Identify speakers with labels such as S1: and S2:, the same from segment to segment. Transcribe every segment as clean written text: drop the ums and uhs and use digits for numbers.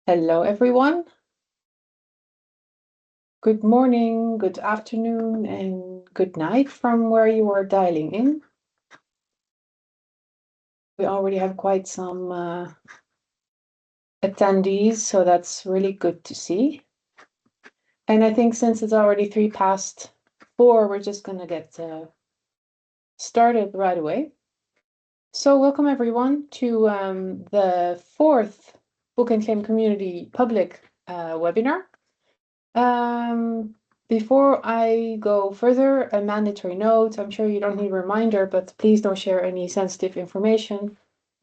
S1: Hello, everyone. Good morning, good afternoon, and good night from where you are dialing in. We already have quite some attendees, so that's really good to see. And I think since it's already 4:03, we're just going to get started right away. So welcome everyone to the fourth Book and Claim Community public webinar. Before I go further, a mandatory note. I'm sure you don't need a reminder, but please don't share any sensitive information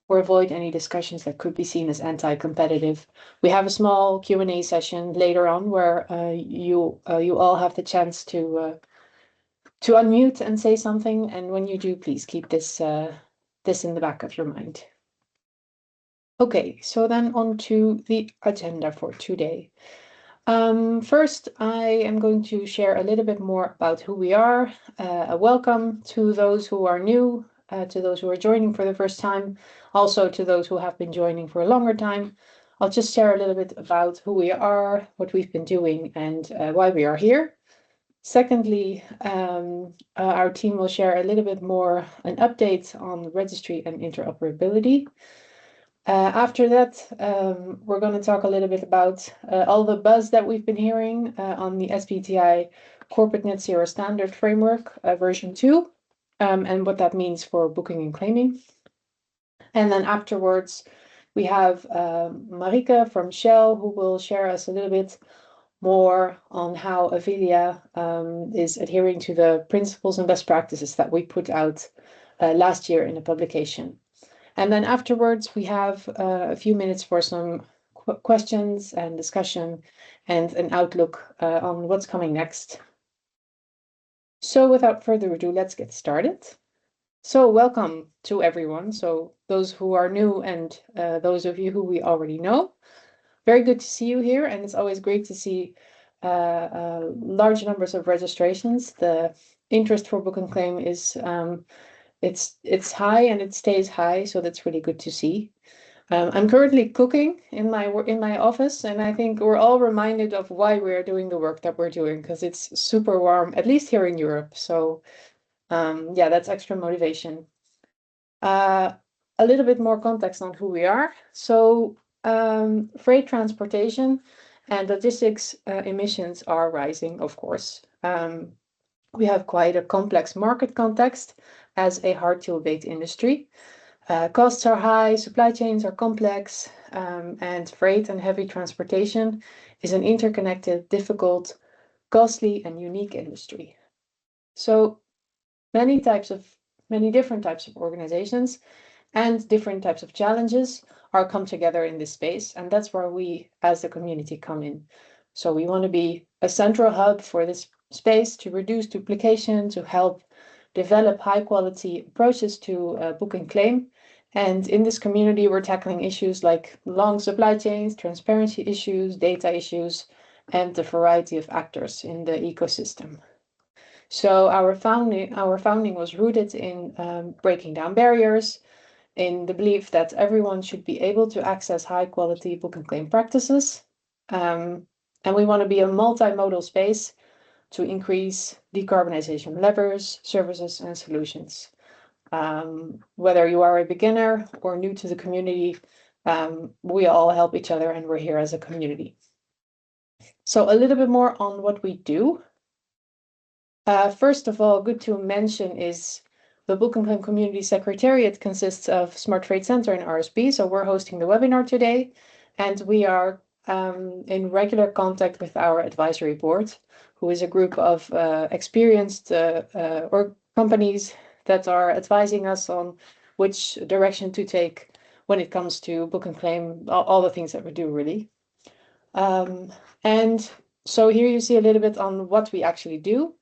S1: or avoid any discussions that could be seen as anti-competitive. We have a small Q&A session later on where you all have the chance to unmute and say something. And when you do, please keep this in the back of your mind. Okay, so then on to the agenda for today. First, I am going to share a little bit more about who we are, a welcome to those who are new, to those who are joining for the first time, also to those who have been joining for a longer time. I'll just share a little bit about who we are, what we've been doing, and why we are here. Secondly, our team will share a little bit more an update on registry and interoperability. After that, we're going to talk a little bit about all the buzz that we've been hearing on the SBTi Corporate Net-Zero Standard framework, version 2, and what that means for booking and claiming. And then afterwards, we have Marike from Shell, who will share us a little bit more on how Avelia is adhering to the principles and best practices that we put out last year in a publication. And then afterwards, we have a few minutes for some questions and discussion and an outlook on what's coming next. So without further ado, let's get started. So welcome to everyone. So those who are new and those of you who we already know. Very good to see you here. And it's always great to see large numbers of registrations. The interest for Book and Claim is it's high and it stays high, so that's really good to see. I'm currently cooking in my office, and I think we're all reminded of why we're doing the work that we're doing, because it's super warm, at least here in Europe. So yeah, that's extra motivation. A little bit more context on who we are. So freight transportation and logistics emissions are rising, of course. We have quite a complex market context as a hard-to-abate industry. Costs are high, supply chains are complex, and freight and heavy transportation is an interconnected, difficult, costly, and unique industry. So many different types of organizations and different types of challenges are come together in this space, and that's where we as the community come in. So we want to be a central hub for this space to reduce duplication, to help develop high quality approaches to book and claim. And in this community, we're tackling issues like long supply chains, transparency issues, data issues, and the variety of actors in the ecosystem. So our founding was rooted in breaking down barriers, in the belief that everyone should be able to access high quality book and claim practices. And we want to be a multimodal space to increase decarbonization levers, services, and solutions. Whether you are a beginner or new to the community, we all help each other and we're here as a community. So a little bit more on what we do. First of all, good to mention is the Book and Claim Community Secretariat consists of Smart Freight Center and RSB, so we're hosting the webinar today, and we are in regular contact with our advisory board, who is a group of experienced or companies that are advising us on which direction to take when it comes to book and claim, all the things that we do really. And so here you see a little bit on what we actually do.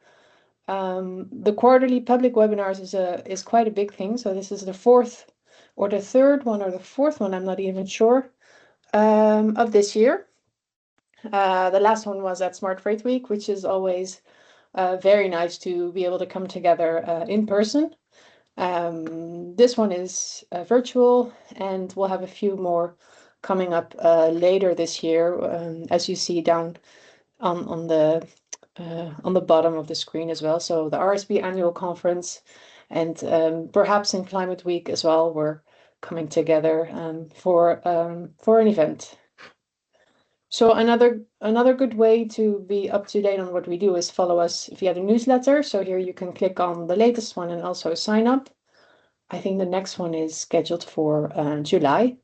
S1: The quarterly public webinars is quite a big thing. So this is the fourth or the third one or the fourth one, I'm not even sure, of this year. The last one was at Smart Freight Week, which is always very nice to be able to come together in person. This one is virtual, and we'll have a few more coming up later this year, as you see down on the bottom of the screen as well. So the RSB annual conference, and perhaps in Climate Week as well, we're coming together for an event. So another good way to be up to date on what we do is follow us via the newsletter. So here you can click on the latest one and also sign up. I think the next one is scheduled for July.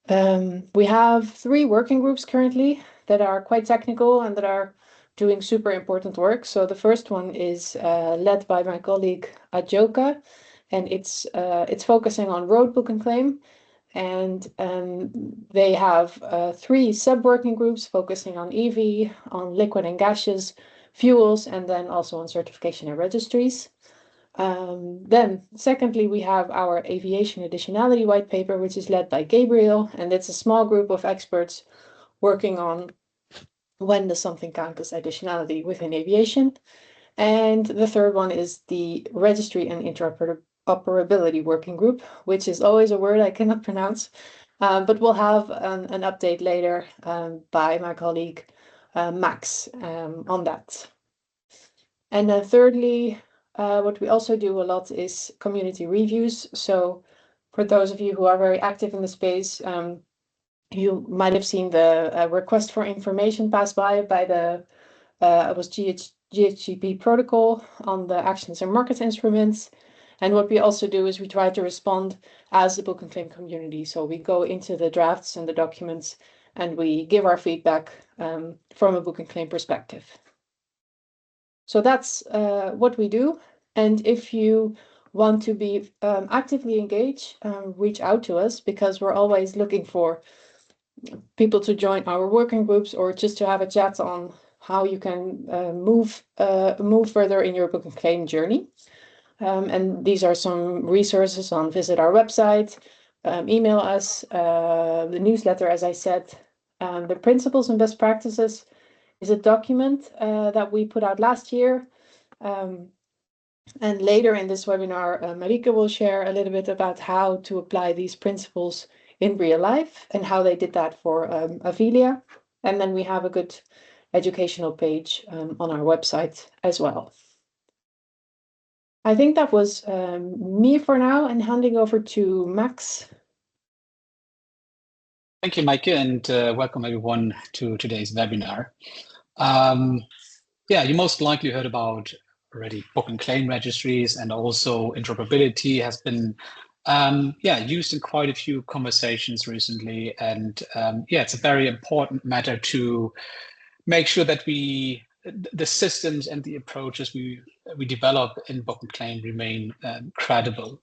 S1: We have 3 working groups currently that are quite technical and that are doing super important work. So the first one is led by my colleague Ajoka, and it's focusing on road book and claim. And they have 3 sub-working groups focusing on EV, on liquid and gaseous fuels, and then also on certification and registries. Then, secondly, we have our aviation additionality white paper, which is led by Gabriel, and it's a small group of experts working on when does something count as additionality within aviation. And the third one is the registry and interoperability working group, which is always a word I cannot pronounce, but we'll have an update later by my colleague Max on that. And then thirdly, what we also do a lot is community reviews. So for those of you who are very active in the space, you might have seen the request for information pass by the it was GHGP protocol on the actions and market instruments. And what we also do is we try to respond as the book and claim community. So we go into the drafts and the documents and we give our feedback from a book and claim perspective. So that's what we do. And if you want to be actively engaged, reach out to us, because we're always looking for people to join our working groups or just to have a chat on how you can move further in your book and claim journey. And these are some resources on visit our website, email us, the newsletter, as I said. The principles and best practices is a document that we put out last year. And later in this webinar, Marike will share a little bit about how to apply these principles in real life and how they did that for Avelia. And then we have a good educational page on our website as well. I think that was me for now, and handing over to Max.
S2: Thank you, Maaike, and welcome everyone to today's webinar. Yeah, you most likely heard about already book and claim registries, and also interoperability has been used in quite a few conversations recently. And it's a very important matter to make sure that the systems and the approaches we develop in book and claim remain credible.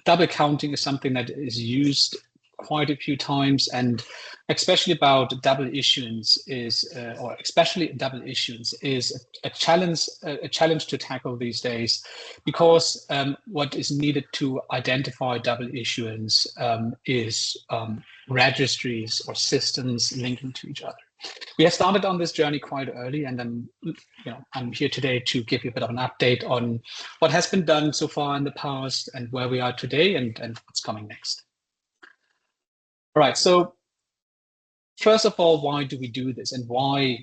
S2: Double counting is something that is used quite a few times, and especially about double issuance is a challenge to tackle these days, because what is needed to identify double issuance is registries or systems linking to each other. We have started on this journey quite early, and I'm here today to give you a bit of an update on what has been done so far in the past and where we are today and what's coming next. All right, so first of all, why do we do this, and why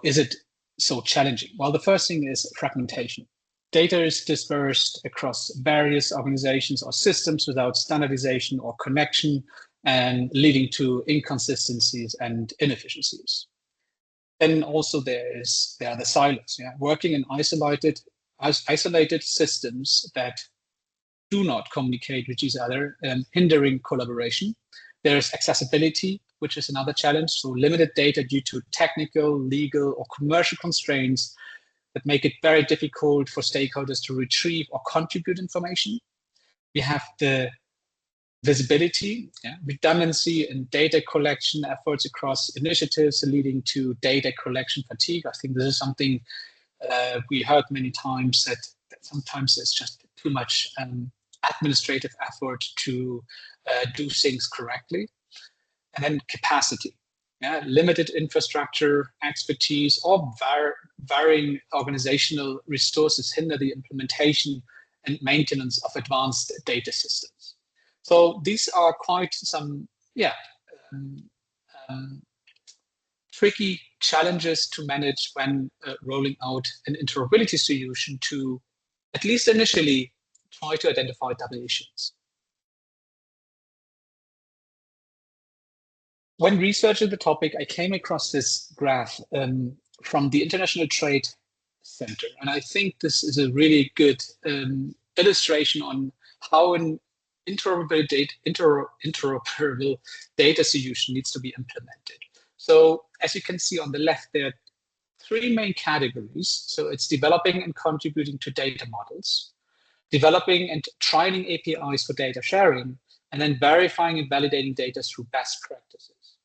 S2: is it so challenging? Well, the first thing is fragmentation. Data is dispersed across various organizations or systems without standardization or connection, and leading to inconsistencies and inefficiencies. Then also there are the silos, working in isolated systems that do not communicate with each other, hindering collaboration. There's accessibility, which is another challenge. So limited data due to technical, legal, or commercial constraints that make it very difficult for stakeholders to retrieve or contribute information. We have the visibility, redundancy in data collection efforts across initiatives, leading to data collection fatigue. I think this is something we heard many times, that sometimes it's just too much administrative effort to do things correctly. And then capacity, limited infrastructure, expertise, or varying organizational resources hinder the implementation and maintenance of advanced data systems. So these are quite some, tricky challenges to manage when rolling out an interoperability solution to, at least initially, try to identify double issues. When researching the topic, I came across this graph from the International Trade Center, and I think this is a really good illustration on how an interoperable data solution needs to be implemented. So as you can see on the left, there are three main categories. So it's developing and contributing to data models, developing and trialing APIs for data sharing, and then verifying and validating data through best practices.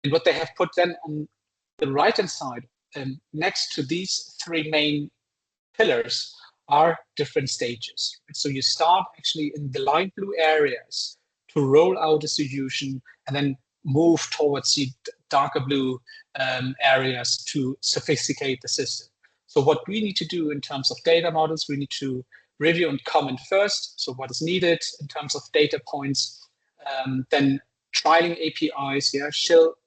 S2: And what they have put then on the right-hand side, next to these three main pillars, are different stages. So you start actually in the light blue areas to roll out a solution, and then move towards the darker blue areas to sophisticate the system. So what we need to do in terms of data models, we need to review and comment first. So what is needed in terms of data points, then trialing APIs,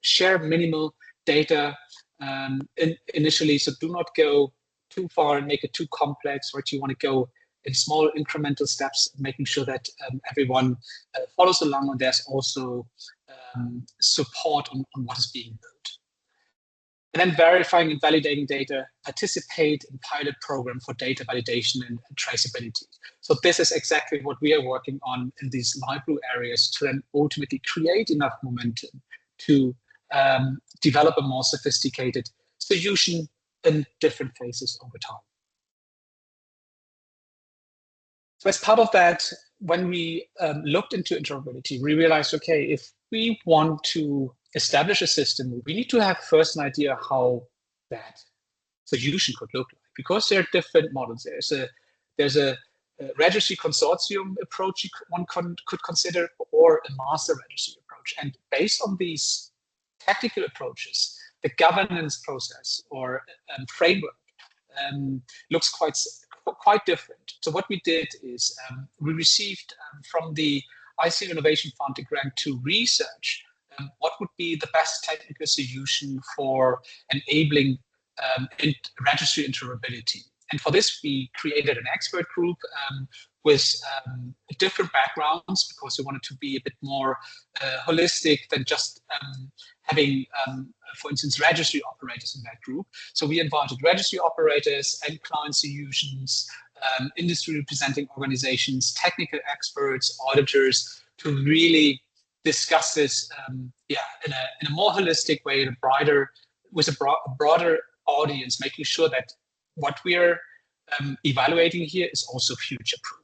S2: share minimal data initially. So do not go too far and make it too complex, right? You want to go in small incremental steps, making sure that everyone follows along, and there's also support on what is being built. And then verifying and validating data, participate in pilot program for data validation and traceability. So this is exactly what we are working on in these light blue areas to then ultimately create enough momentum to develop a more sophisticated solution in different phases over time. So as part of that, when we looked into interoperability, we realized, okay, if we want to establish a system, we need to have first an idea how that solution could look like, because there are different models. There's a registry consortium approach one could consider, or a master registry approach. And based on these technical approaches, the governance process or framework looks quite different. So what we did is we received from the ICO Innovation Fund a grant to research what would be the best technical solution for enabling registry interoperability. And for this, we created an expert group with different backgrounds, because we wanted to be a bit more holistic than just having, for instance, registry operators in that group. So we invited registry operators and client solutions, industry representing organizations, technical experts, auditors, to really discuss this in a more holistic way, with a broader audience, making sure that what we're evaluating here is also future-proof.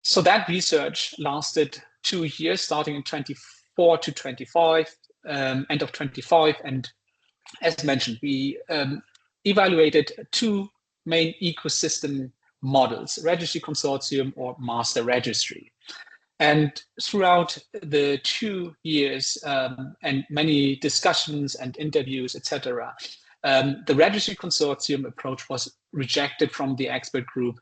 S2: So that research lasted 2 years, starting in 24 to 25, end of 25. And as mentioned, we evaluated two main ecosystem models: registry consortium or master registry. And throughout the 2 years and many discussions and interviews, etc., the registry consortium approach was rejected from the expert group,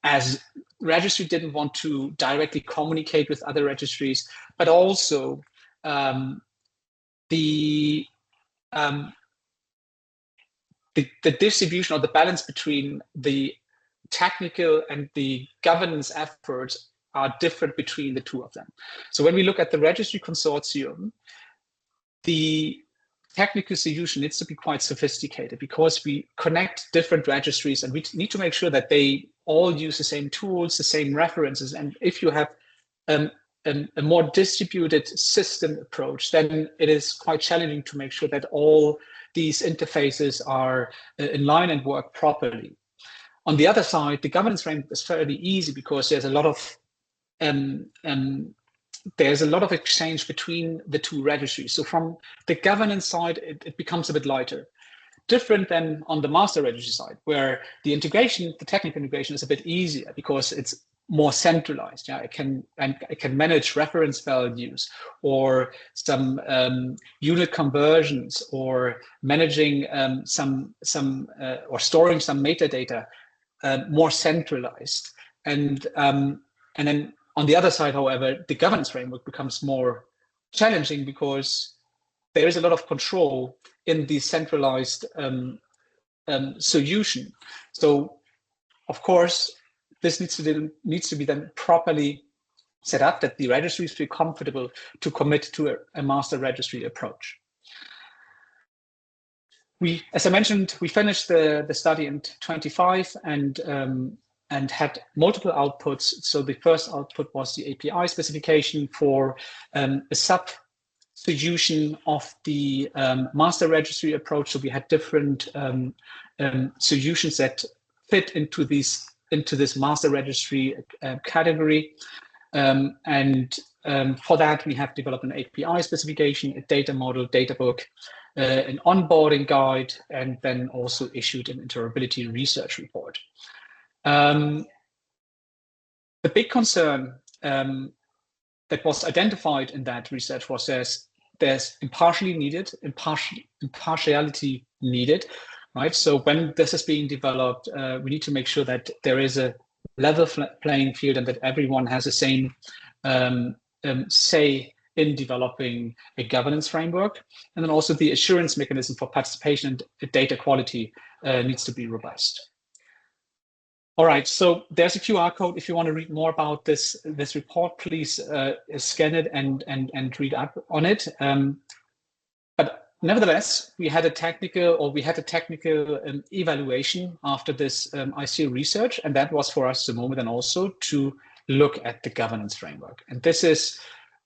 S2: as registry didn't want to directly communicate with other registries, but also the distribution, or the balance between the technical and the governance efforts are different between the two of them. So when we look at the registry consortium, the technical solution needs to be quite sophisticated, because we connect different registries and we need to make sure that they all use the same tools, the same references. And if you have a more distributed system approach, then it is quite challenging to make sure that all these interfaces are in line and work properly. On the other side, the governance framework is fairly easy, because there's a lot of exchange between the two registries. So from the governance side, it becomes a bit lighter. Different than on the master registry side, where the technical integration is a bit easier, because it's more centralized. Yeah, it can manage reference values, or some unit conversions, or managing or storing some metadata more centralized. And then on the other side, however, the governance framework becomes more challenging because there is a lot of control in the centralized solution. So, of course, this needs to be then properly set up that the registries feel comfortable to commit to a master registry approach. As I mentioned, we finished the study in 25 and had multiple outputs. So the first output was the API specification for a sub-solution of the master registry approach. So we had different solutions that fit into this master registry category. For that, we have developed an API specification, a data model, data book, an onboarding guide, and then also issued an interoperability research report. The big concern that was identified in that research was there's impartiality needed, right? So when this is being developed, we need to make sure that there is a level playing field and that everyone has the same say in developing a governance framework. And then also the assurance mechanism for participation and data quality needs to be robust. All right, so there's a QR code. If you want to read more about this report, please scan it and read up on it. But nevertheless, we had a technical evaluation after this ICO research, and that was for us the moment, and also to look at the governance framework. And this is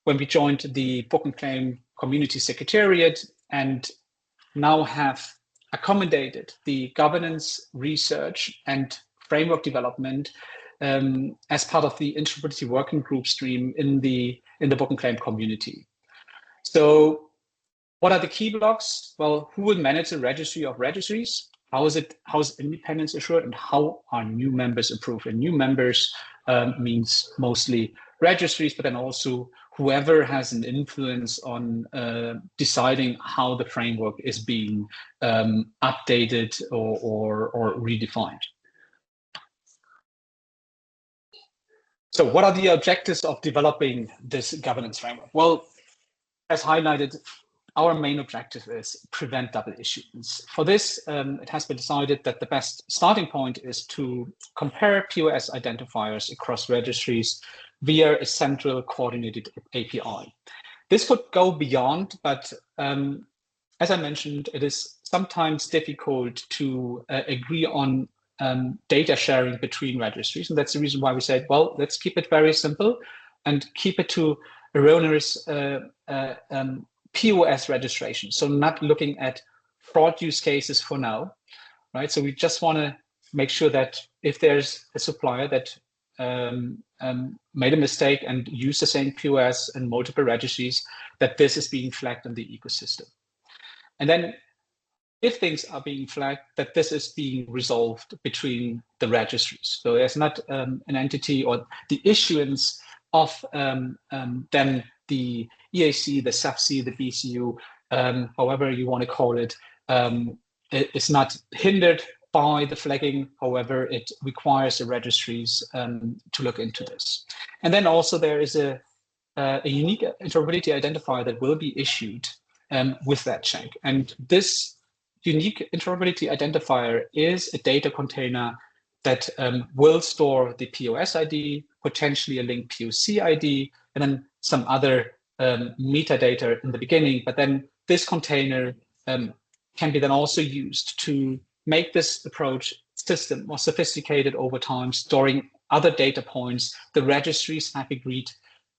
S2: when we joined the Book and Claim Community Secretariat and now have accommodated the governance research and framework development as part of the interoperability working group stream in the Book and Claim community. So what are the key blocks? Well, who will manage the registry of registries? How is independence assured, and how are new members approved? And new members means mostly registries, but then also whoever has an influence on deciding how the framework is being updated or redefined. So what are the objectives of developing this governance framework? Well, as highlighted, our main objective is prevent double issuance. For this, it has been decided that the best starting point is to compare POS identifiers across registries via a central coordinated API. This could go beyond, but as I mentioned, it is sometimes difficult to agree on data sharing between registries. And that's the reason why we said, well, let's keep it very simple and keep it to erroneous POS registration. So not looking at fraud use cases for now, right? So we just want to make sure that if there's a supplier that made a mistake and used the same POS in multiple registries, that this is being flagged in the ecosystem. And then if things are being flagged, that this is being resolved between the registries. So there's not an entity or the issuance of then the EAC, the SAFC, the BCU, however you want to call it, it's not hindered by the flagging. However, it requires the registries to look into this. And then also there is a unique interoperability identifier that will be issued with that check. And this unique interoperability identifier is a data container that will store the POS ID, potentially a linked POC ID, and then some other metadata in the beginning. But then this container can be then also used to make this approach system more sophisticated over time, storing other data points the registries have agreed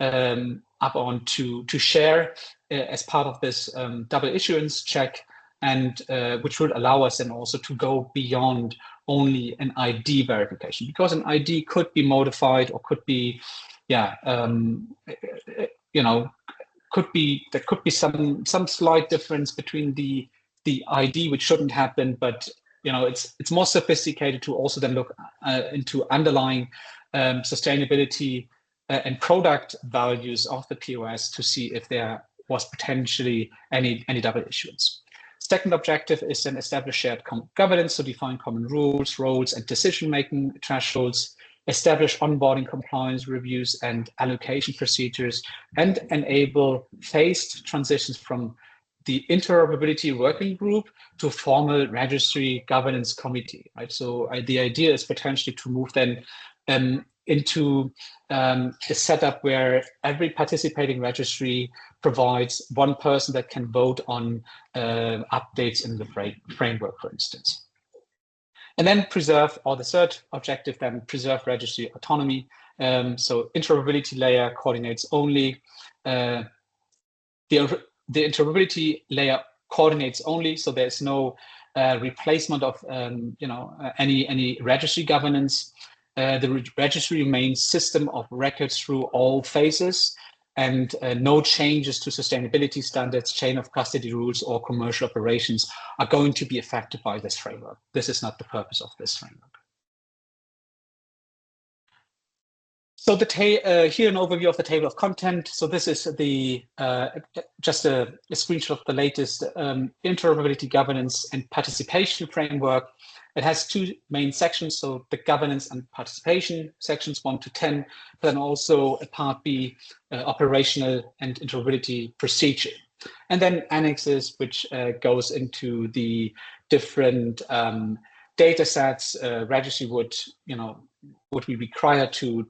S2: upon to share as part of this double issuance check, and which would allow us then also to go beyond only an ID verification, because an ID could be modified or could be, there could be some slight difference between the ID, which shouldn't happen, but it's more sophisticated to also then look into underlying sustainability and product values of the POS to see if there was potentially any double issuance. Second objective is then establish shared governance, so define common rules, roles, and decision-making thresholds, establish onboarding compliance reviews and allocation procedures, and enable phased transitions from the interoperability working group to formal registry governance committee, right? So the idea is potentially to move then into a setup where every participating registry provides one person that can vote on updates in the framework, for instance. And then preserve, or the third objective, then preserve registry autonomy. So interoperability layer coordinates only, the interoperability layer coordinates only, so there's no replacement of any registry governance. The registry remains system of records through all phases, and no changes to sustainability standards, chain of custody rules, or commercial operations are going to be affected by this framework. This is not the purpose of this framework. So here an overview of the table of content. So this is the just a screenshot of the latest interoperability governance and participation framework. It has two main sections, so the governance and participation sections 1 to 10, but then also a part B, operational and interoperability procedure. And then annexes, which goes into the different data sets registry would be required to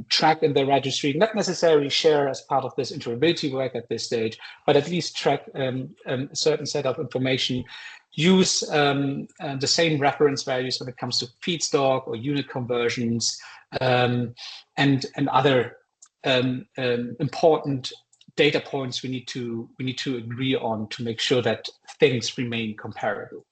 S2: track in the registry, not necessarily share as part of this interoperability work at this stage, but at least track a certain set of information, use the same reference values when it comes to feedstock or unit conversions, and other important data points we need to agree on to make sure that things remain comparable.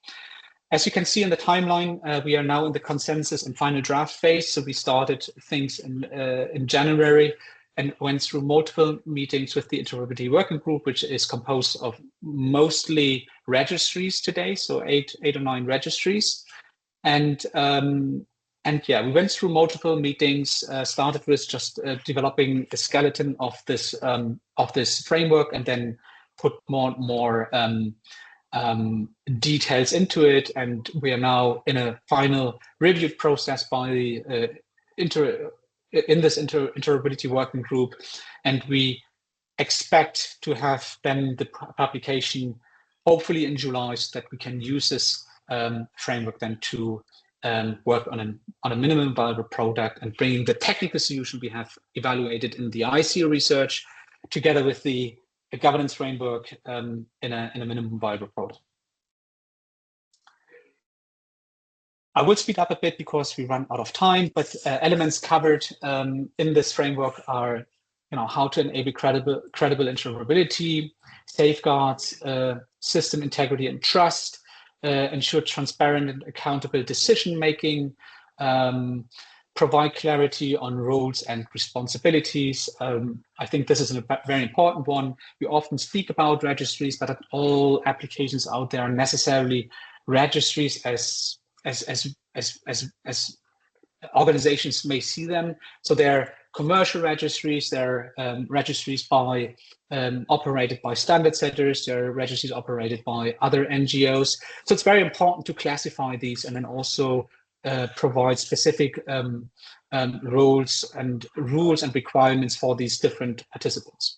S2: As you can see in the timeline, we are now in the consensus and final draft phase. So we started things in January and went through multiple meetings with the interoperability working group, which is composed of mostly registries today, so eight or 9 registries. And yeah, we went through multiple meetings, started with just developing a skeleton of this framework, and then put more details into it. And we are now in a final review process by the interoperability working group, and we expect to have then the publication hopefully in July, so that we can use this framework then to work on a minimum viable product and bringing the technical solution we have evaluated in the ICO research together with the governance framework in a minimum viable product. I will speed up a bit because we run out of time, but elements covered in this framework are, how to enable credible interoperability, safeguards system integrity and trust, ensure transparent and accountable decision making, provide clarity on roles and responsibilities. I think this is a very important one. We often speak about registries, but not all applications out there are necessarily registries as organizations may see them. So they're commercial registries, they're registries operated by standard setters, they're registries operated by other NGOs. So it's very important to classify these and then also provide specific roles and rules and requirements for these different participants.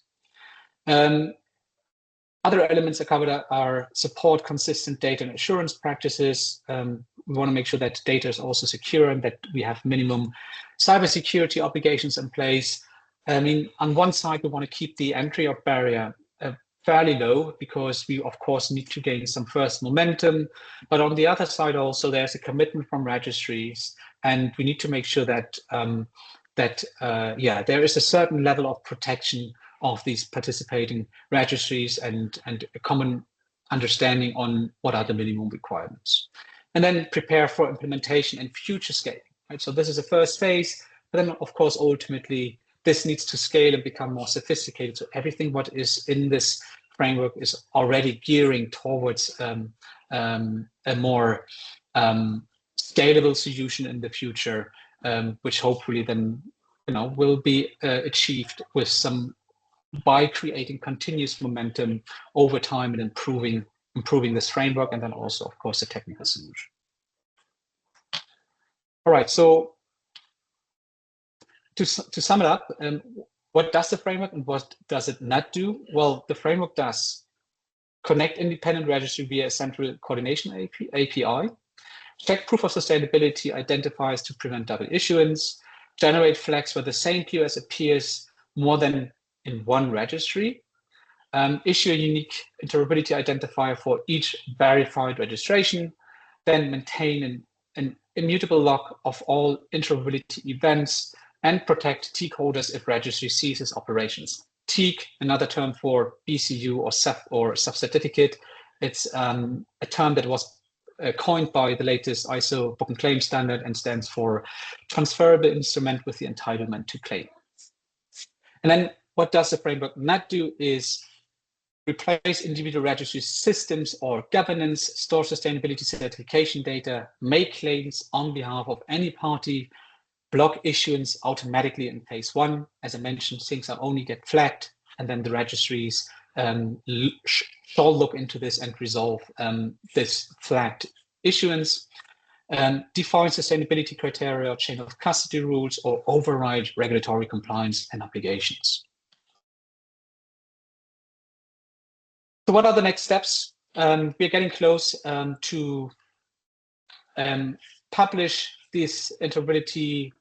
S2: Other elements are covered are support consistent data and assurance practices. We want to make sure that data is also secure and that we have minimum cybersecurity obligations in place. I mean, on one side, we want to keep the entry barrier fairly low because we, of course, need to gain some first momentum. But on the other side, also, there's a commitment from registries, and we need to make sure that there is a certain level of protection of these participating registries and a common understanding on what are the minimum requirements. And then prepare for implementation and future scaling, right? So this is the first phase, but then of course, ultimately, this needs to scale and become more sophisticated. So everything what is in this framework is already gearing towards a more scalable solution in the future, which hopefully then will be achieved with by creating continuous momentum over time and improving improving this framework, and then also, of course, the technical solution. All right, so to sum it up, what does the framework and what does it not do? Well, the framework does connect independent registry via a central coordination API, check proof of sustainability identifiers to prevent double issuance, generate flags where the same POS appears more than in one registry, issue a unique interoperability identifier for each verified registration, then maintain an immutable log of all interoperability events, and protect TEAC holders if registry ceases operations. TEAC, another term for BCU or sub-certificate. It's a term that was coined by the latest ISO book and claim standard and stands for transferable instrument with the entitlement to claim. And then what does the framework not do is replace individual registry systems or governance, store sustainability certification data, make claims on behalf of any party, block issuance automatically in phase one. As I mentioned, things are only get flagged, and then the registries shall look into this and resolve this flagged issuance. Define sustainability criteria, chain of custody rules, or override regulatory compliance and obligations. So what are the next steps? We're getting close to publish this interoperability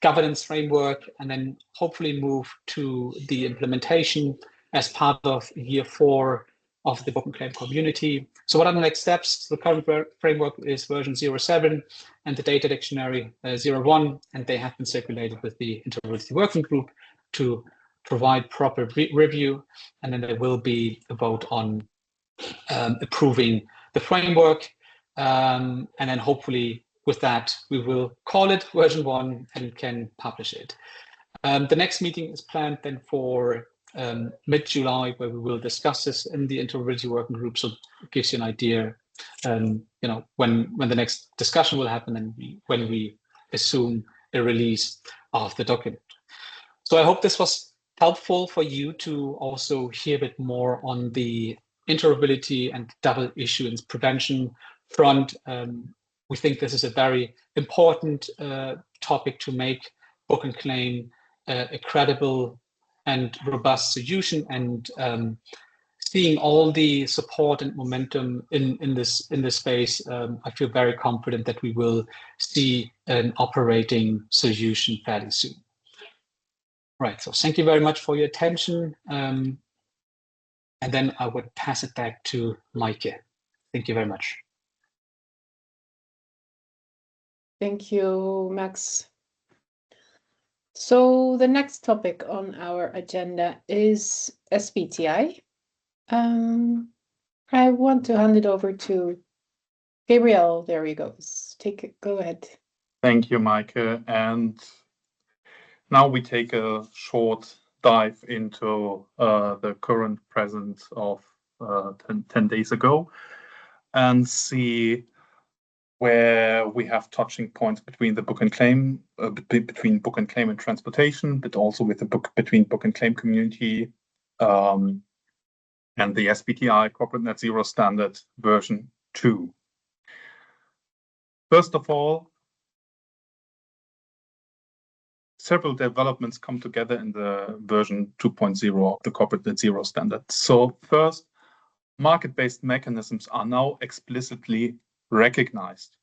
S2: governance framework, and then hopefully move to the implementation as part of year 4 of the book and claim community. So what are the next steps? The current framework is version 07 and the data dictionary 01, and they have been circulated with the interoperability working group to provide proper review, and then there will be a vote on approving the framework, and then hopefully with that we will call it version 1 and can publish it. The next meeting is planned then for mid-July, where we will discuss this in the interoperability working group. So it gives you an idea, when the next discussion will happen and when we assume a release of the document. So I hope this was helpful for you to also hear a bit more on the interoperability and double issuance prevention front. We think this is a very important topic to make book and claim a credible and robust solution, and seeing all the support and momentum in this space, I feel very confident that we will see an operating solution fairly soon. Right, so thank you very much for your attention. And then I would pass it back to Maike. Thank you very much.
S1: Thank you, Max. So the next topic on our agenda is SBTi. I want to hand it over to Gabriel. There he goes. Go ahead.
S3: Thank you, Maike. And now we take a short dive into the current present of 10 days ago and see where we have touching points between the book and claim, between book and claim and transportation, but also with the between book and claim community and the SBTi Corporate Net-Zero Standard version 2. First of all, several developments come together in the version 2.0 of the Corporate Net-Zero Standard. So first, market-based mechanisms are now explicitly recognized.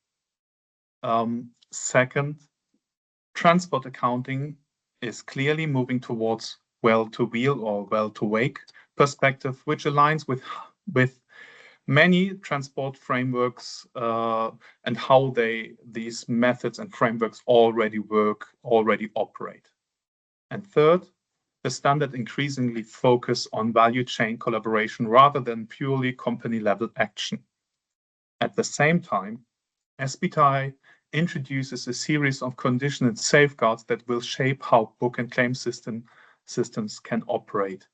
S3: Second, transport accounting is clearly moving towards well-to-wheel or well-to-wake perspective, which aligns with many transport frameworks and how these methods and frameworks already work, already operate. And third, the standard increasingly focus on value chain collaboration rather than purely company-level action. At the same time, SBTi introduces a series of conditions and safeguards that will shape how book and claim systems can operate.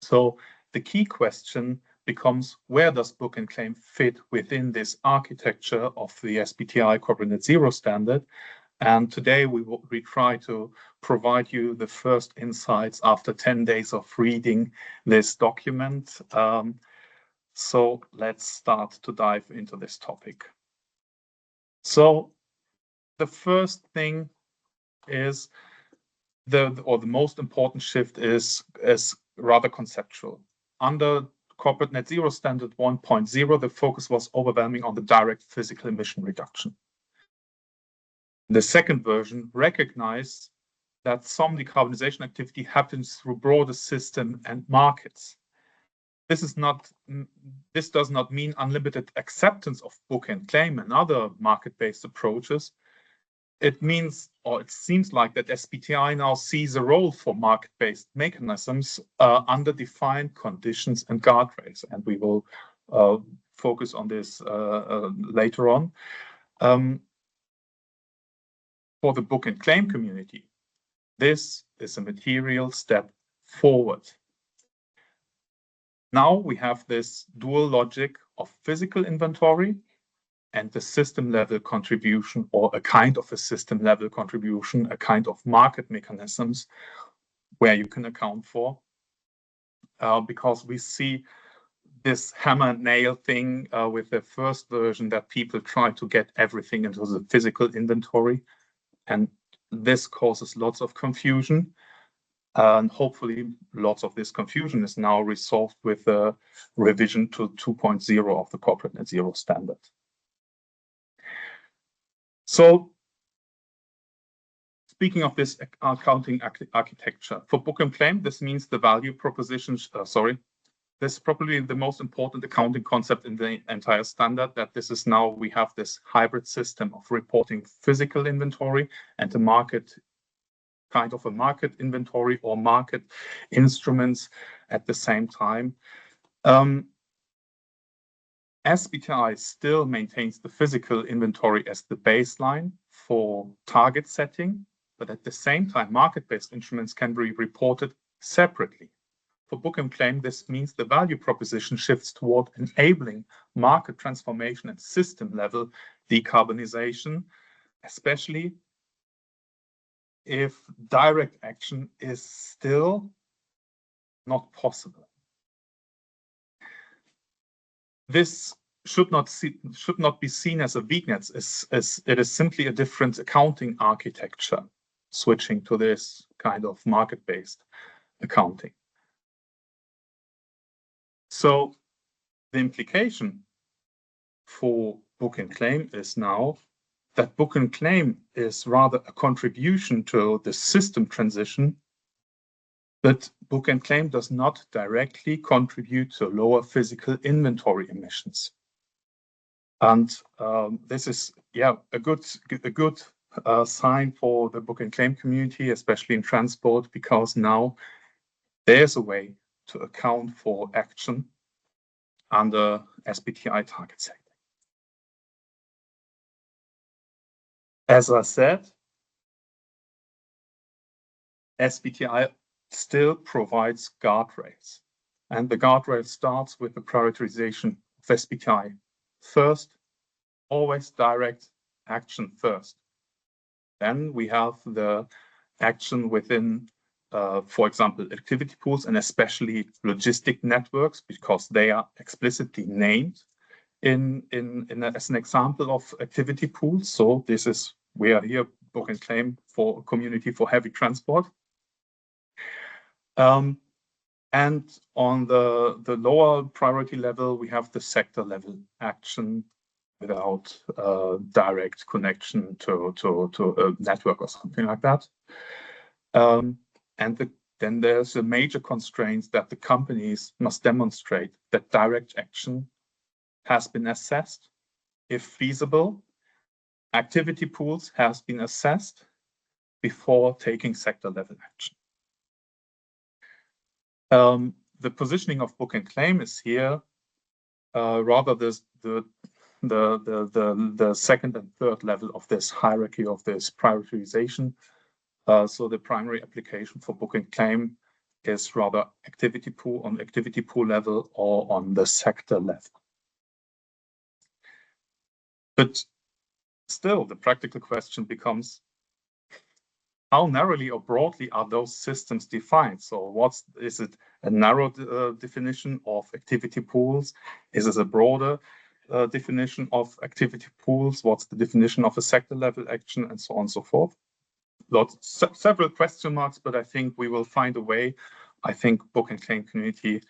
S3: So the key question becomes, where does book and claim fit within this architecture of the SBTi Corporate Net-Zero Standard? And today we try to provide you the first insights after 10 days of reading this document. So let's start to dive into this topic. So the first thing is the most important shift is rather conceptual. Under Corporate Net-Zero Standard 1.0, the focus was overwhelming on the direct physical emission reduction. The second version recognized that some decarbonization activity happens through broader system and markets. This does not mean unlimited acceptance of book and claim and other market-based approaches. It means, or it seems like, that SBTi now sees a role for market-based mechanisms under defined conditions and guardrails, and we will focus on this later on. For the book and claim community, this is a material step forward. Now we have this dual logic of physical inventory and the system level contribution, or a kind of a system level contribution, a kind of market mechanisms where you can account for, because we see this hammer nail thing with the first version, that people try to get everything into the physical inventory, and this causes lots of confusion. And hopefully lots of this confusion is now resolved with a revision to 2.0 of the Corporate Net-Zero Standard. So speaking of this accounting architecture, for book and claim, this means the value proposition, this is probably the most important accounting concept in the entire standard, that this is now, we have this hybrid system of reporting physical inventory and the market, kind of a market inventory or market instruments at the same time. SBTi still maintains the physical inventory as the baseline for target setting, but at the same time, market-based instruments can be reported separately. For book and claim, this means the value proposition shifts toward enabling market transformation and system level decarbonization, especially if direct action is still not possible. This should not be seen as a weakness, as it is simply a different accounting architecture, switching to this kind of market-based accounting. So the implication for book and claim is now that book and claim is rather a contribution to the system transition, but book and claim does not directly contribute to lower physical inventory emissions. And this is, a good sign for the book and claim community, especially in transport, because now there's a way to account for action under SBTi target setting. As I said, SBTi still provides guardrails, and the guardrail starts with the prioritization of SBTi. First, always direct action first. Then we have the action within, for example, activity pools, and especially logistic networks, because they are explicitly named as an example of activity pools. So this is, we are here book and claim for a community for heavy transport. And on the lower priority level, we have the sector level action without direct connection to a network or something like that. Then there's a major constraint that the companies must demonstrate that direct action has been assessed, if feasible. Activity pools has been assessed before taking sector level action. The positioning of book and claim is here rather the second and third level of this hierarchy of this prioritization. So the primary application for book and claim is rather activity pool on activity pool level or on the sector level. But still, the practical question becomes, how narrowly or broadly are those systems defined? So is it a narrow definition of activity pools? Is it a broader definition of activity pools? What's the definition of a sector level action, and so on and so forth? Several question marks, but I think we will find a way. I think book and claim community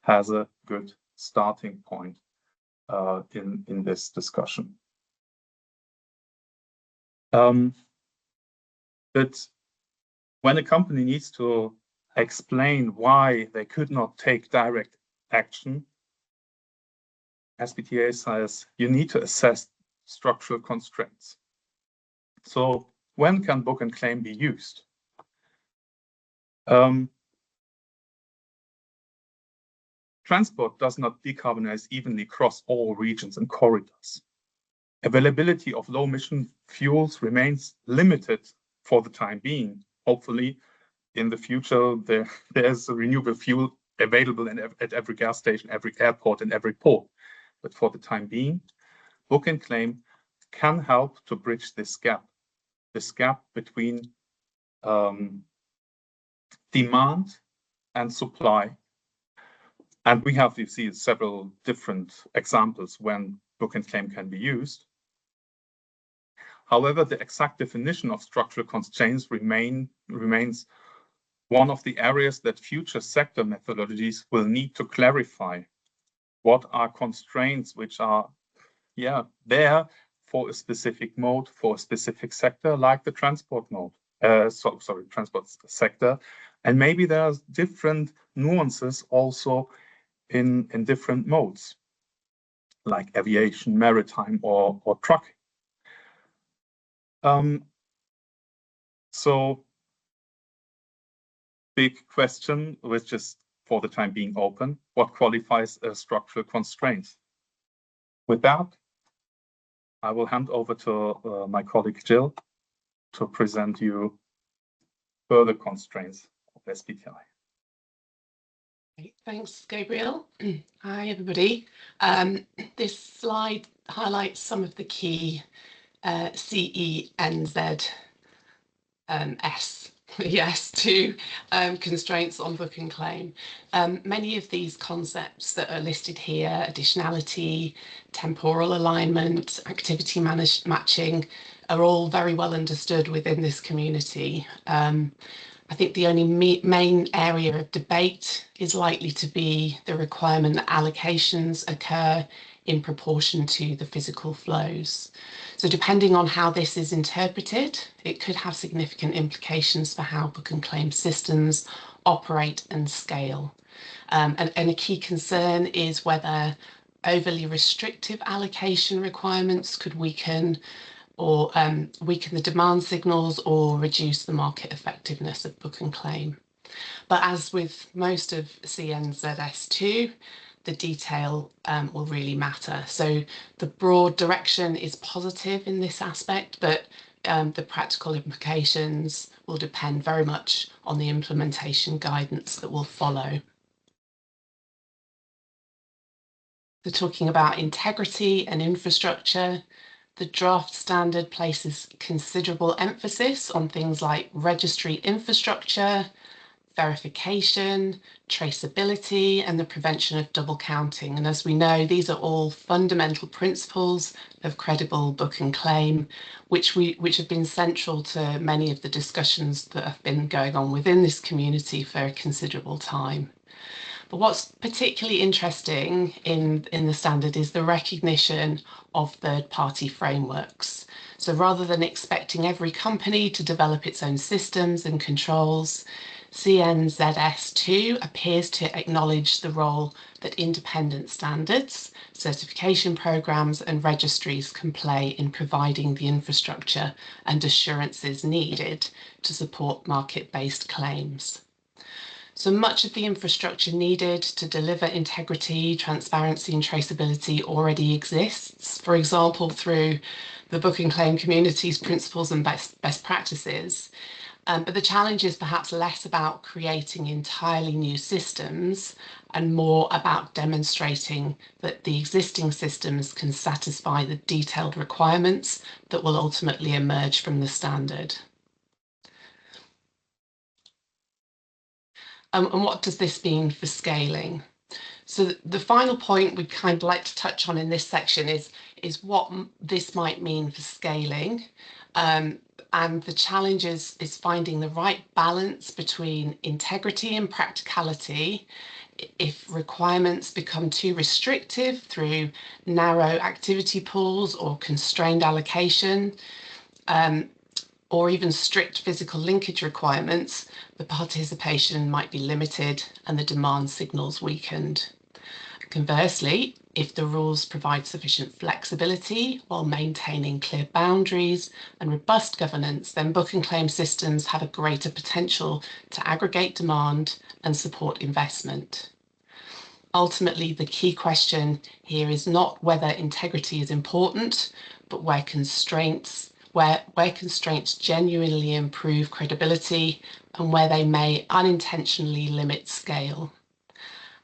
S3: has a good starting point in this discussion. But when a company needs to explain why they could not take direct action, SBTi says you need to assess structural constraints. So when can book and claim be used? Transport does not decarbonize evenly across all regions and corridors. Availability of low-emission fuels remains limited for the time being. Hopefully, in the future, there's a renewable fuel available at every gas station, every airport, and every port. But for the time being, book and claim can help to bridge this gap between demand and supply. And we have to see several different examples when book and claim can be used. However, the exact definition of structural constraints remains one of the areas that future sector methodologies will need to clarify. What are constraints which are there for a specific mode, for a specific sector, like the transport mode, transport sector. And maybe there are different nuances also in different modes, like aviation, maritime, or trucking. So big question, which is for the time being open, what qualifies as structural constraints? With that, I will hand over to my colleague Jill to present you further constraints of SBTi.
S4: Thanks, Gabriel. Hi, everybody. This slide highlights some of the key CENZS to constraints on book and claim. Many of these concepts that are listed here, additionality, temporal alignment, activity matching, are all very well understood within this community. I think the only main area of debate is likely to be the requirement that allocations occur in proportion to the physical flows. So depending on how this is interpreted, it could have significant implications for how book and claim systems operate and scale. And a key concern is whether overly restrictive allocation requirements could weaken the demand signals or reduce the market effectiveness of book and claim. But as with most of CENZS2, the detail will really matter. So the broad direction is positive in this aspect, but the practical implications will depend very much on the implementation guidance that will follow. So talking about integrity and infrastructure, the draft standard places considerable emphasis on things like registry infrastructure, verification, traceability, and the prevention of double counting. And as we know, these are all fundamental principles of credible book and claim, which have been central to many of the discussions that have been going on within this community for a considerable time. But what's particularly interesting in the standard is the recognition of third-party frameworks. So rather than expecting every company to develop its own systems and controls, CENZS2 appears to acknowledge the role that independent standards, certification programs, and registries can play in providing the infrastructure and assurances needed to support market-based claims. So much of the infrastructure needed to deliver integrity, transparency, and traceability already exists, for example, through the book and claim community's principles and best practices. But the challenge is perhaps less about creating entirely new systems and more about demonstrating that the existing systems can satisfy the detailed requirements that will ultimately emerge from the standard. And what does this mean for scaling? So the final point we'd kind of like to touch on in this section is what this might mean for scaling. And the challenge is finding the right balance between integrity and practicality if requirements become too restrictive through narrow activity pools or constrained allocation, or even strict physical linkage requirements, the participation might be limited and the demand signals weakened. Conversely, if the rules provide sufficient flexibility while maintaining clear boundaries and robust governance, then book and claim systems have a greater potential to aggregate demand and support investment. Ultimately, the key question here is not whether integrity is important, but where constraints genuinely improve credibility and where they may unintentionally limit scale.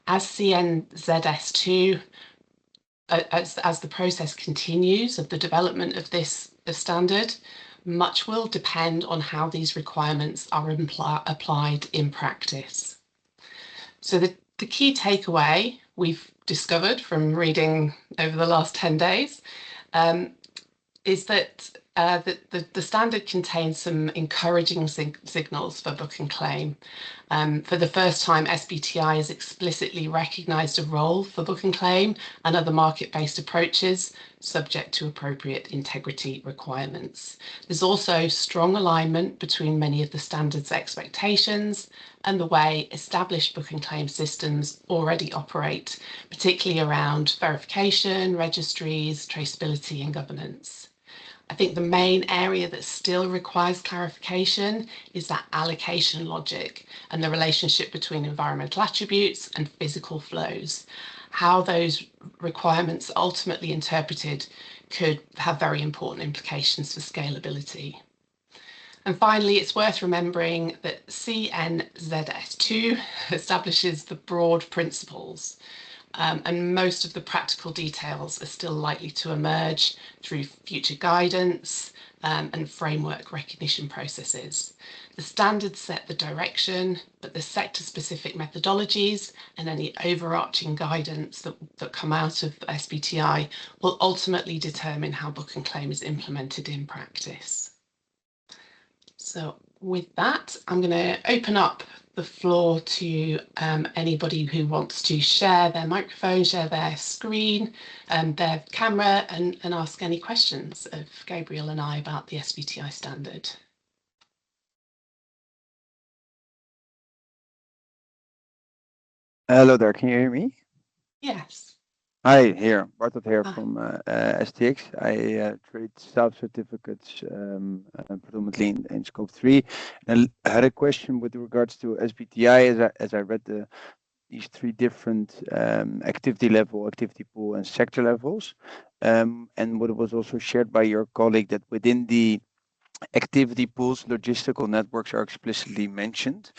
S4: As CNZS2, as the process continues of the development of this standard, much will depend on how these requirements are applied in practice. So the key takeaway we've discovered from reading over the last 10 days is that the standard contains some encouraging signals for book and claim. For the first time, SBTi has explicitly recognised a role for book and claim and other market-based approaches subject to appropriate integrity requirements. There's also strong alignment between many of the standard's expectations and the way established book and claim systems already operate, particularly around verification, registries, traceability and governance. I think the main area that still requires clarification is that allocation logic and the relationship between environmental attributes and physical flows. How those requirements are ultimately interpreted could have very important implications for scalability. And finally, it's worth remembering that CNZS2 establishes the broad principles. And most of the practical details are still likely to emerge through future guidance and framework recognition processes. The standards set the direction, but the sector-specific methodologies and any overarching guidance that come out of SBTi will ultimately determine how book and claim is implemented in practice. So with that, I'm going to open up the floor to anybody who wants to share their microphone, share their screen, their camera, and ask any questions of Gabriel and I about the SBTi standard.
S5: Hello there, can you hear me?
S4: Yes.
S5: Hi, here, Bartot here from STX. I trade self-certificates predominantly in scope 3. And I had a question with regards to SBTi as I read these three different activity level, activity pool and sector levels. And what was also shared by your colleague that within the activity pools, logistical networks are explicitly mentioned.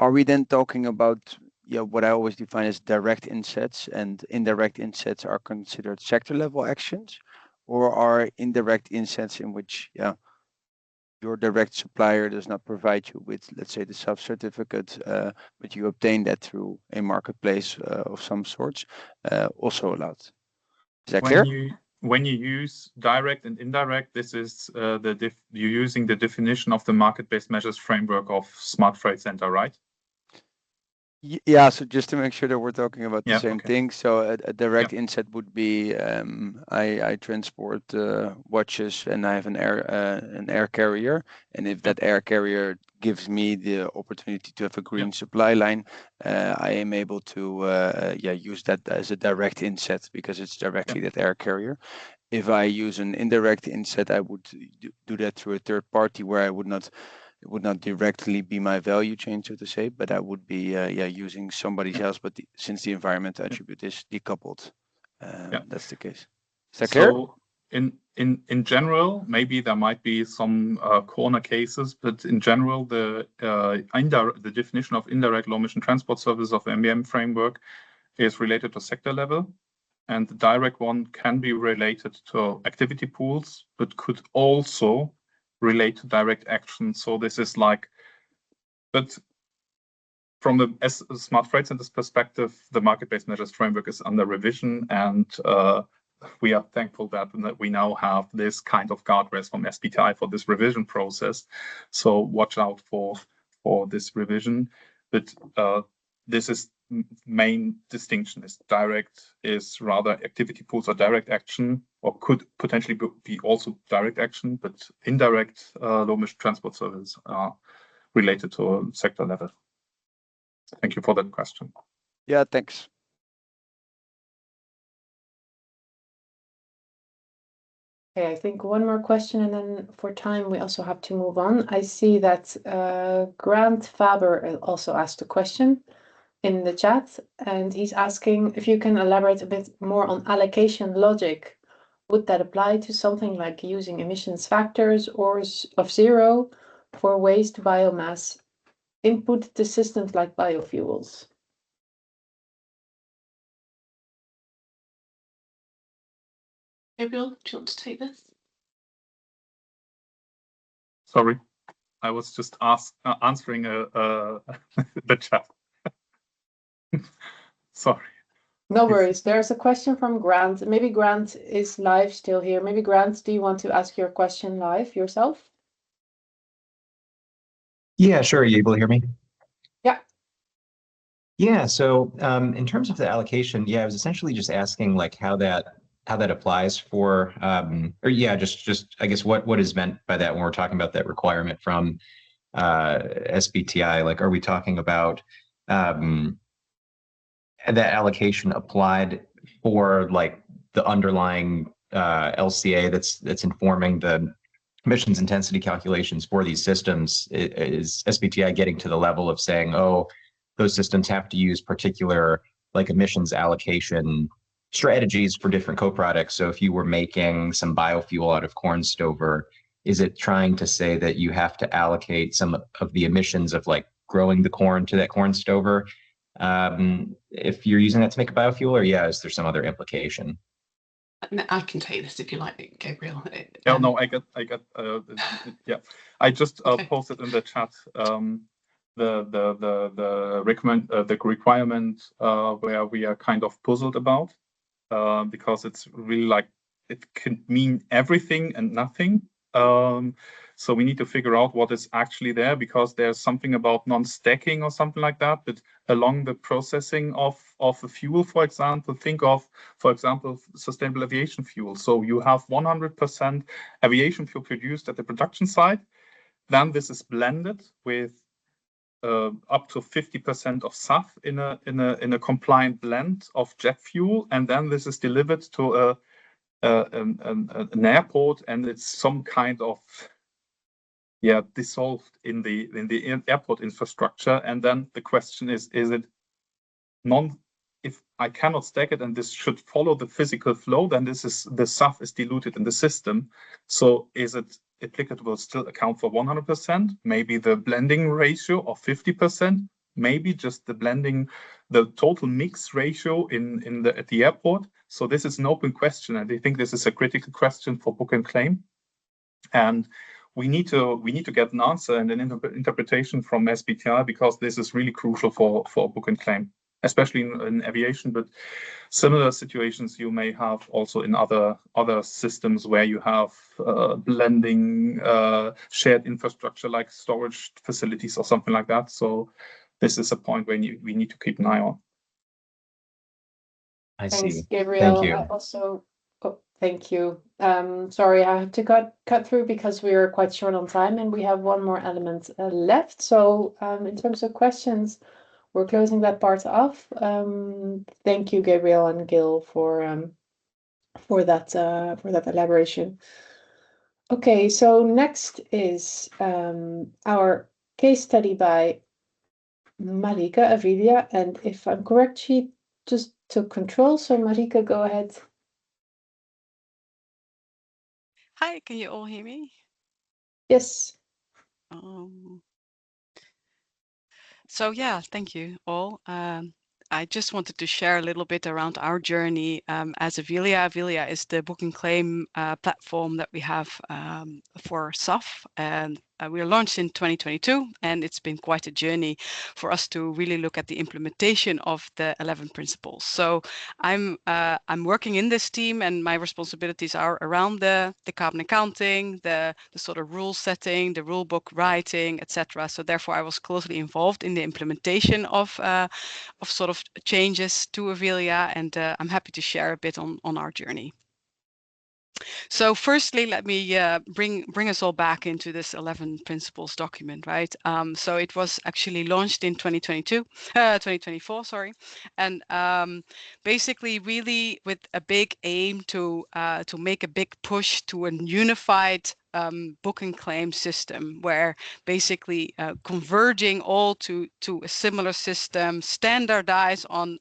S5: Are we then talking about what I always define as direct insets, and indirect insets are considered sector level actions, or are indirect insets in which your direct supplier does not provide you with, let's say, the self-certificate, but you obtain that through a marketplace of some sorts, also allowed? Is that clear?
S3: When you use direct and indirect, this is you're using the definition of the market-based measures framework of Smart Freight Center, right?
S5: Yeah, so just to make sure that we're talking about the same
S3: okay.
S5: thing. So a direct inset would be I transport watches and I have an air carrier, and if that air carrier gives me the opportunity to have a green supply line, I am able to use that as a direct inset because it's directly that air carrier. If I use an indirect inset, I would do that through a third party where it would not directly be my value chain, so to say, but I would be using somebody else. But since the environmental attribute is decoupled, that's the case. Is that clear?
S3: So in general, maybe there might be some corner cases, but in general, the definition of indirect low emission transport service of the MBM framework is related to sector level, and the direct one can be related to activity pools, but could also relate to direct action. So this is like, but from the Smart Freight Center's perspective, the market-based measures framework is under revision, and we are thankful that we now have this kind of guardrails from SBTi for this revision process. So watch out for this revision. But this is main distinction is direct is rather activity pools or direct action, or could potentially be also direct action, but indirect low-emission transport services are related to a sector level. Thank you for that question.
S5: Yeah, thanks.
S1: Okay, I think one more question, and then for time we also have to move on. I see that Grant Faber also asked a question in the chat, and he's asking if you can elaborate a bit more on allocation logic. Would that apply to something like using emissions factors or of zero for waste biomass input to systems like biofuels?
S4: Gabriel, do you want to take this?
S3: Sorry, I was just answering the chat. Sorry.
S1: No worries. There's a question from Grant. Maybe Grant is live still here. Maybe Grant, do you want to ask your question live yourself?
S6: Yeah, sure. Are you able to hear me?
S1: Yeah.
S6: Yeah. So in terms of the allocation, yeah, I was essentially just asking like how that applies for just I guess what is meant by that when we're talking about that requirement from SBTi. Like, are we talking about that allocation applied for like the underlying LCA that's informing the emissions intensity calculations for these systems? Is SBTi getting to the level of saying, oh, those systems have to use particular like emissions allocation strategies for different co-products? So if you were making some biofuel out of corn stover, is it trying to say that you have to allocate some of the emissions of like growing the corn to that corn stover if you're using that to make a biofuel, or is there some other implication?
S4: I can take this if you like, Gabriel.
S3: No, I got. Yeah, I just posted in the chat the requirement where we are kind of puzzled about because it's really like it can mean everything and nothing. So we need to figure out what is actually there, because there's something about non-stacking or something like that. But along the processing of a fuel, for example, think of, for example, sustainable aviation fuel. So you have 100% aviation fuel produced at the production site. Then this is blended with up to 50% of SAF in a compliant blend of jet fuel, and then this is delivered to an airport, and it's some kind of dissolved in the airport infrastructure. And then the question is it if I cannot stack it and this should follow the physical flow, then the SAF is diluted in the system. So is it applicable still account for 100%? Maybe the blending ratio of 50%, maybe just the blending, the total mix ratio at the airport. So this is an open question, and I think this is a critical question for book and claim. And we need to get an answer and an interpretation from SBTi, because this is really crucial for book and claim, especially in aviation, but similar situations you may have also in other systems where you have blending shared infrastructure like storage facilities or something like that. So this is a point where we need to keep an eye on.
S1: Thanks,
S6: see.
S1: Gabriel.
S6: Thank you.
S1: I also, thank you. Sorry, I have to cut through because we are quite short on time and we have one more element left. So in terms of questions, we're closing that part off. Thank you, Gabriel and Gil, for that elaboration. Okay, so next is our case study by Marika Avelia, and if I'm correct, she just took control. So Marika, go ahead.
S7: Hi, can you all hear me?
S1: Yes.
S7: So yeah, thank you all. I just wanted to share a little bit around our journey as Avelia. Avelia is the book and claim platform that we have for SAF, and we were launched in 2022, and it's been quite a journey for us to really look at the implementation of the 11 principles. So I'm working in this team, and my responsibilities are around the carbon accounting, the sort of rule setting, the rule book writing, etc. So therefore, I was closely involved in the implementation of sort of changes to Avelia, and I'm happy to share a bit on our journey. So firstly, let me bring us all back into this 11 principles document, right? So it was actually launched in 2024, sorry, and basically really with a big aim to make a big push to a unified book and claim system, where basically converging all to a similar system, standardize on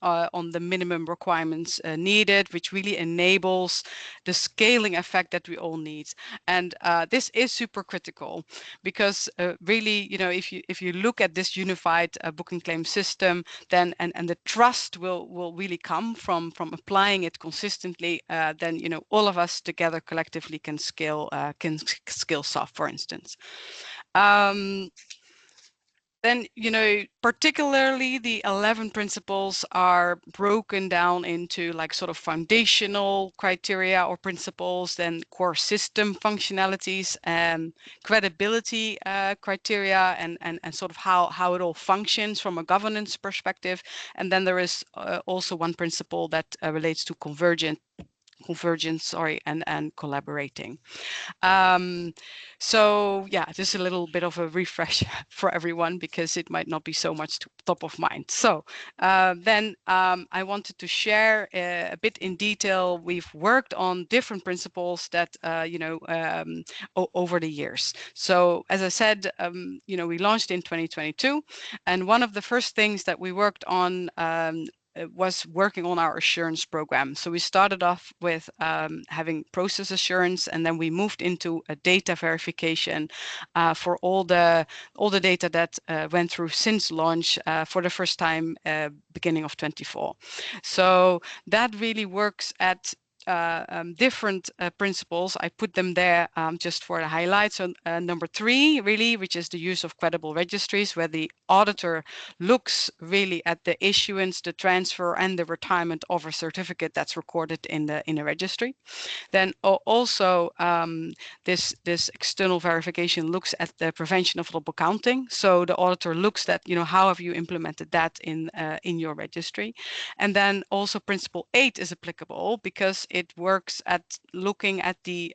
S7: the minimum requirements needed, which really enables the scaling effect that we all need. And this is super critical, because really, you know, if you look at this unified book and claim system, then and the trust will really come from applying it consistently, then, you know, all of us together collectively can scale soft, for instance. Then, you know, particularly the 11 principles are broken down into like sort of foundational criteria or principles, then core system functionalities, credibility criteria, and sort of how it all functions from a governance perspective. And then there is also one principle that relates to convergence, and collaborating. So yeah, just a little bit of a refresh for everyone, because it might not be so much top of mind. So then I wanted to share a bit in detail. We've worked on different principles that you know, over the years. So as I said, you know, we launched in 2022, and one of the first things that we worked on was working on our assurance program. So we started off with having process assurance, and then we moved into a data verification for all the data that went through since launch for the first time beginning of 24. So that really works at different principles. I put them there just for the highlights. So number 3, really, which is the use of credible registries, where the auditor looks really at the issuance, the transfer, and the retirement of a certificate that's recorded in the registry. Then also this external verification looks at the prevention of double counting. So the auditor looks at, you know, how have you implemented that in your registry. And then also principle 8 is applicable, because it works at looking at the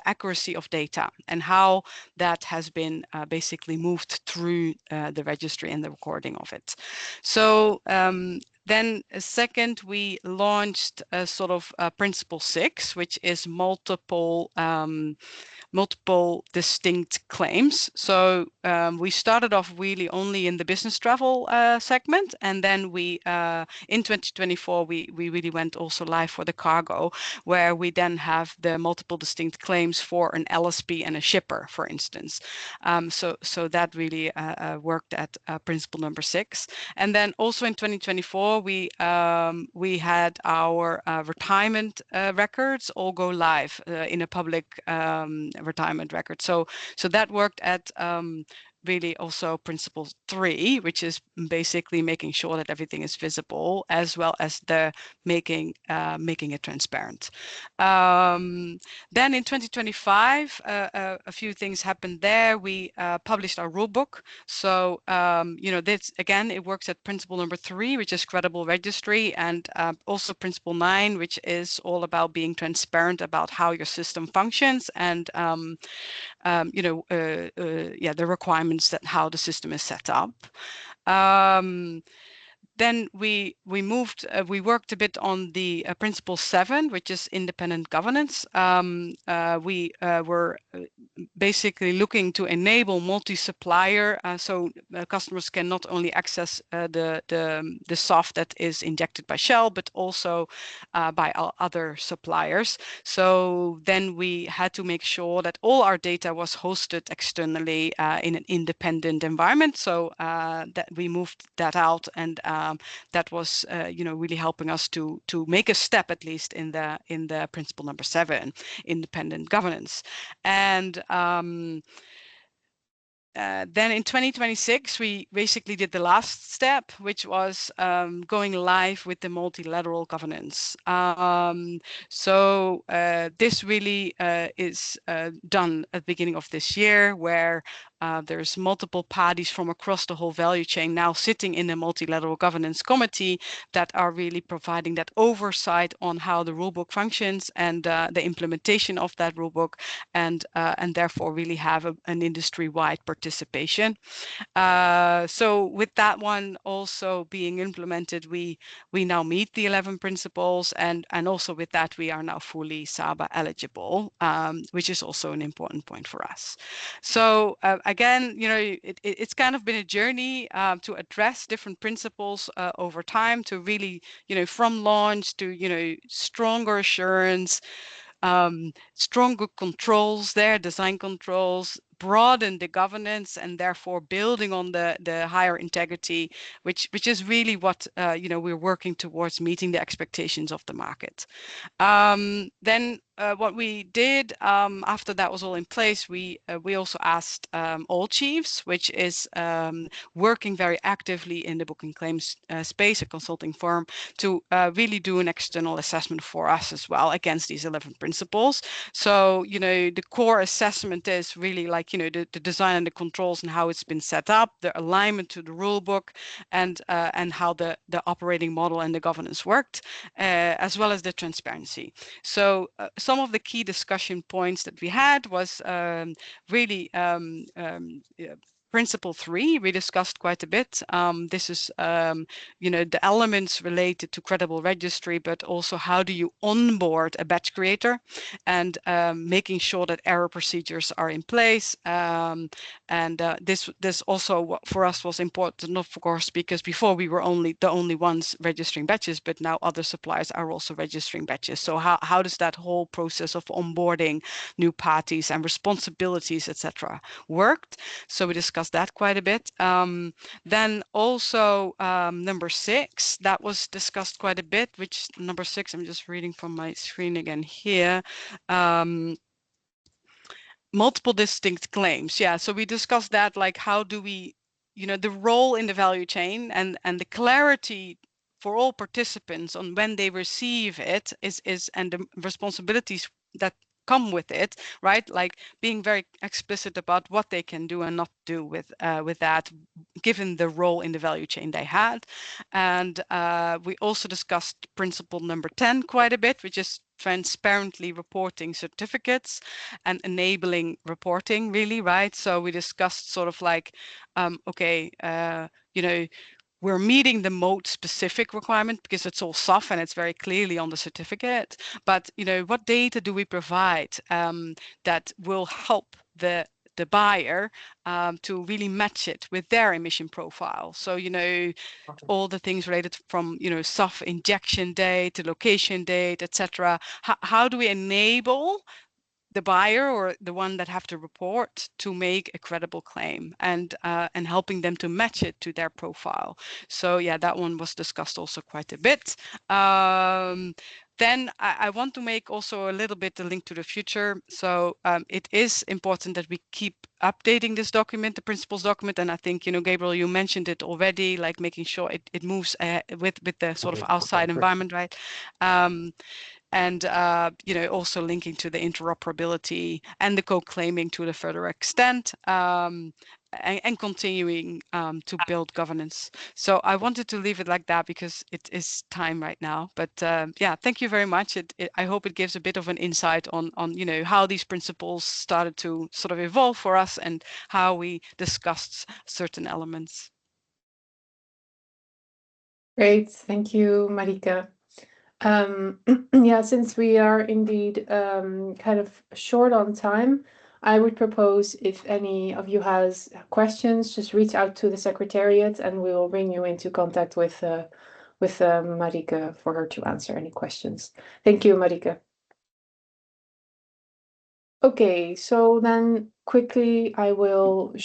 S7: accuracy of data and how that has been basically moved through the registry and the recording of it. So then second, we launched a sort of principle 6, which is multiple distinct claims. So we started off really only in the business travel segment, and then we in 2024 we really went also live for the cargo, where we then have the multiple distinct claims for an LSP and a shipper, for instance. So that really worked at principle number 6. And then also in 2024 we had our retirement records all go live in a public retirement record. So that worked at really also principle 3, which is basically making sure that everything is visible, as well as the making it transparent. Then in 2025, a few things happened there. We published our rule book. So you know, this again, it works at principle number 3, which is credible registry, and also principle 9, which is all about being transparent about how your system functions, and you know, yeah, the requirements that how the system is set up. Then we worked a bit on the principle 7, which is independent governance. We were basically looking to enable multi-supplier, so customers can not only access the soft that is injected by Shell, but also by other suppliers. So then we had to make sure that all our data was hosted externally in an independent environment. So that we moved that out, and that was you know, really helping us to make a step at least in the principle number 7, independent governance. And then in 2026, we basically did the last step, which was going live with the multilateral governance. So this really is done at the beginning of this year, where there's multiple parties from across the whole value chain now sitting in the multilateral governance committee that are really providing that oversight on how the rulebook functions and the implementation of that rulebook, and therefore really have an industry-wide participation. So with that one also being implemented, we now meet the 11 principles, and also with that we are now fully SABA eligible, which is also an important point for us. So again, you know, it's kind of been a journey to address different principles over time, to really, you know, from launch to, you know, stronger assurance, stronger controls there, design controls, broaden the governance, and therefore building on the higher integrity, which is really what you know, we're working towards meeting the expectations of the market. Then what we did after that was all in place, we also asked all chiefs, which is working very actively in the booking claims space, a consulting firm, to really do an external assessment for us as well against these 11 principles. So, you know, the core assessment is really like, you know, the design and the controls and how it's been set up, the alignment to the rule book, and how the operating model and the governance worked, as well as the transparency. So some of the key discussion points that we had was really Principle 3, we discussed quite a bit. This is, you know, the elements related to credible registry, but also how do you onboard a batch creator, and making sure that error procedures are in place. This also for us was important, of course, because before we were the only ones registering batches, but now other suppliers are also registering batches. So how does that whole process of onboarding new parties and responsibilities, etc., worked? So we discussed that quite a bit. Then also number 6, that was discussed quite a bit, which number 6, I'm just reading from my screen again here. Multiple distinct claims. Yeah, so we discussed that, like how do we, you know, the role in the value chain and the clarity for all participants on when they receive it is and the responsibilities that come with it, right? Like being very explicit about what they can do and not do with that, given the role in the value chain they had. And we also discussed principle number 10 quite a bit, which is transparently reporting certificates and enabling reporting, really, right? So we discussed sort of like, okay, you know, we're meeting the mode specific requirement because it's all SOF and it's very clearly on the certificate. But, you know, what data do we provide that will help the buyer to really match it with their emission profile? So, you know, all the things related from, you know, SOF injection date to location date, etc. How do we enable the buyer or the one that have to report to make a credible claim, and helping them to match it to their profile? So yeah, that one was discussed also quite a bit. Then I want to make also a little bit a link to the future. So it is important that we keep updating this document, the principles document, and I think, you know, Gabriel, you mentioned it already, like making sure it moves with the sort of outside environment, right? And you know, also linking to the interoperability and the co-claiming to the further extent, and continuing to build governance. So I wanted to leave it like that because it is time right now. But yeah, thank you very much. I hope it gives a bit of an insight on you know, how these principles started to sort of evolve for us and how we discussed certain elements.
S1: Great, thank you, Marika. Yeah, since we are indeed kind of short on time, I would propose if any of you has questions, just reach out to the Secretariat and we will bring you into contact with Marika for her to answer any questions. Thank you, Marika. Okay, so then quickly I will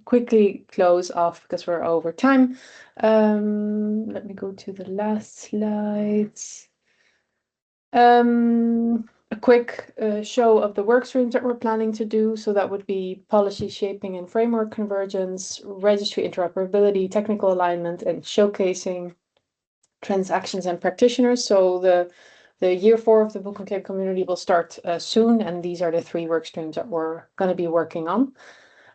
S1: quickly close off because we're over time. Let me go to the last slides. a quick show of the work streams that we're planning to do. So that would be policy shaping and framework convergence, registry interoperability, technical alignment, and showcasing transactions and practitioners. So the year 4 of the book and claim community will start soon, and these are the 3 work streams that we're going to be working on.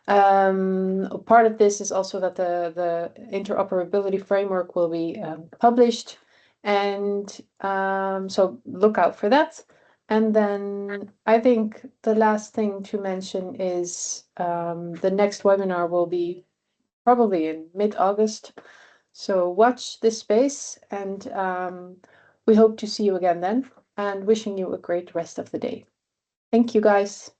S1: Part of this is also that the interoperability framework will be published, and so look out for that. And then I think the last thing to mention is the next webinar will be probably in mid-August. So watch this space, and we hope to see you again then, and wishing you a great rest of the day. Thank you, guys.